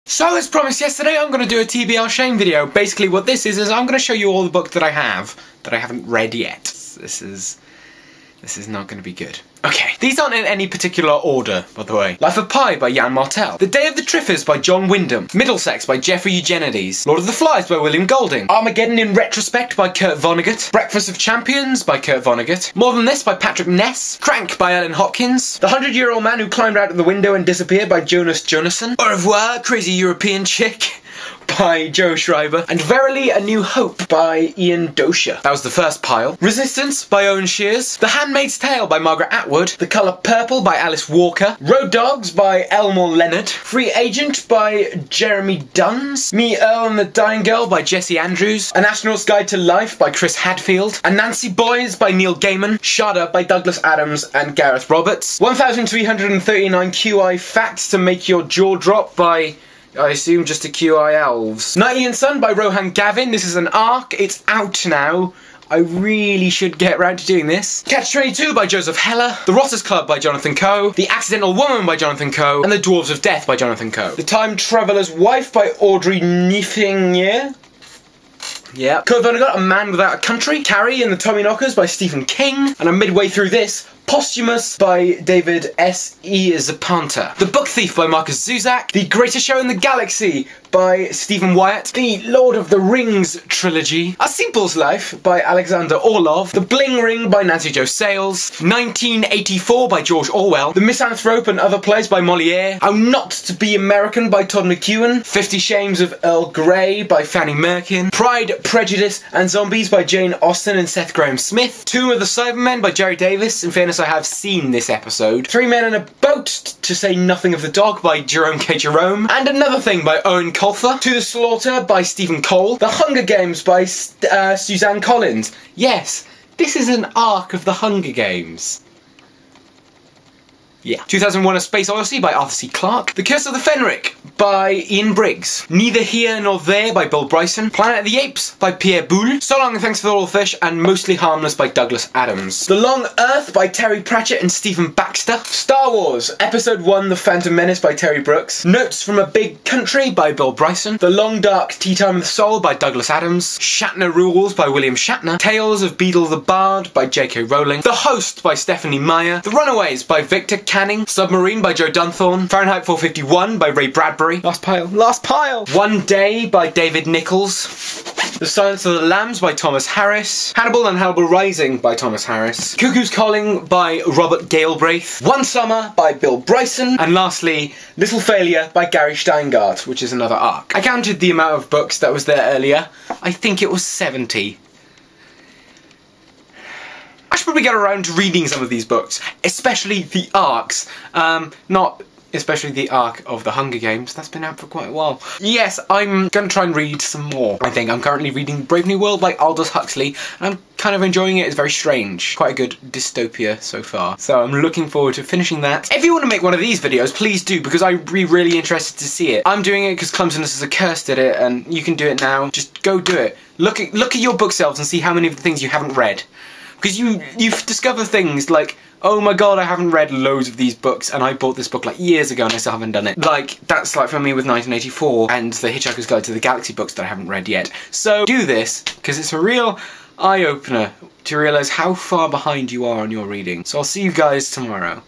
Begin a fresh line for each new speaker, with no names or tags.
So as promised yesterday, I'm going to do a TBR Shame video. Basically what this is I'm going to show you all the books that I haven't read yet. This is not going to be good. Okay, these aren't in any particular order, by the way. Life of Pi by Jan Martel. The Day of the Triffers by John Wyndham. Middlesex by Jeffrey Eugenides. Lord of the Flies by William Golding. Armageddon in Retrospect by Kurt Vonnegut. Breakfast of Champions by Kurt Vonnegut. More Than This by Patrick Ness. Crank by Ellen Hopkins. The 100-Year-Old Man Who Climbed Out of the Window and Disappeared by Jonas Jonasson. Au Revoir, Crazy European Chick by Joe Schreiber, and Verily A New Hope by Ian Dosha. That was the first pile. Resistance by Owen Shears. The Handmaid's Tale by Margaret Atwood. The Colour Purple by Alice Walker. Road Dogs by Elmore Leonard. Free Agent by Jeremy Duns. Me, Earl and the Dying Girl by Jesse Andrews. An Astronaut's Guide to Life by Chris Hadfield. And Nancy Boys by Neil Gaiman. Shada by Douglas Adams and Gareth Roberts. 1339 QI Facts to Make Your Jaw Drop by, I assume, just a QI Elves. Nightly and Sun by Rohan Gavin. This is an arc. It's out now. I really should get around to doing this. Catch-22 by Joseph Heller. The Rotters Club by Jonathan Coe. The Accidental Woman by Jonathan Coe. And The Dwarves of Death by Jonathan Coe. The Time Traveller's Wife by Audrey Niffingnier. Yeah. Kurt Vonnegut, A Man Without a Country. Carrie and the Tommyknockers by Stephen King. And I'm midway through this. Posthumous by David S. E. Zapanta. The Book Thief by Marcus Zuzak. The Greatest Show in the Galaxy by Stephen Wyatt. The Lord of the Rings trilogy. A Simple's Life by Alexander Orlov. The Bling Ring by Nancy Jo Sales. 1984 by George Orwell. The Misanthrope and Other Plays by Moliere. How Not to Be American by Todd McEwen. 50 Shames of Earl Grey by Fanny Merkin. Pride, Prejudice and Zombies by Jane Austen and Seth Grahame-Smith. Tomb of the Cybermen by Jerry Davis. In fairness, I have seen this episode. Three Men in a Boat, to Say Nothing of the Dog by Jerome K. Jerome. And Another Thing by Owen Colfer. To the Slaughter by Stephen Cole. The Hunger Games by Suzanne Collins. Yes, this is an arc of the Hunger Games. Yeah. 2001 A Space Odyssey by Arthur C. Clarke. The Curse of the Fenric by Ian Briggs. Neither Here Nor There by Bill Bryson. Planet of the Apes by Pierre Boulle. So Long and Thanks for All the Fish and Mostly Harmless by Douglas Adams. The Long Earth by Terry Pratchett and Stephen Baxter. Star Wars Episode 1 The Phantom Menace by Terry Brooks. Notes from a Big Country by Bill Bryson. The Long Dark Tea Time of the Soul by Douglas Adams. Shatner Rules by William Shatner. Tales of Beadle the Bard by J.K. Rowling. The Host by Stephanie Meyer. The Runaways by Victor Canning. Submarine by Joe Dunthorne. Fahrenheit 451 by Ray Bradbury. Last pile. One Day by David Nichols. The Silence of the Lambs by Thomas Harris. Hannibal and Hannibal Rising by Thomas Harris. Cuckoo's Calling by Robert Galbraith. One Summer by Bill Bryson. And lastly, Little Failure by Gary Steingart, which is another arc. I counted the amount of books that was there earlier. I think it was 70. I should probably get around to reading some of these books, especially the arcs. Not especially the arc of the Hunger Games. That's been out for quite a while. Yes, I'm going to try and read some more. I think I'm currently reading Brave New World by Aldous Huxley, and I'm kind of enjoying it. It's very strange. Quite a good dystopia so far. So I'm looking forward to finishing that. If you want to make one of these videos, please do, because I'd be really interested to see it. I'm doing it because Clumsiness is a curse did it, and you can do it now. Just go do it. Look at your bookshelves and see how many of the things you haven't read. Because you've discovered things like, oh my god, I haven't read loads of these books, and I bought this book like years ago and I still haven't done it. Like, that's like for me with 1984 and the Hitchhiker's Guide to the Galaxy books that I haven't read yet. So do this, because it's a real eye-opener to realise how far behind you are on your reading. So I'll see you guys tomorrow.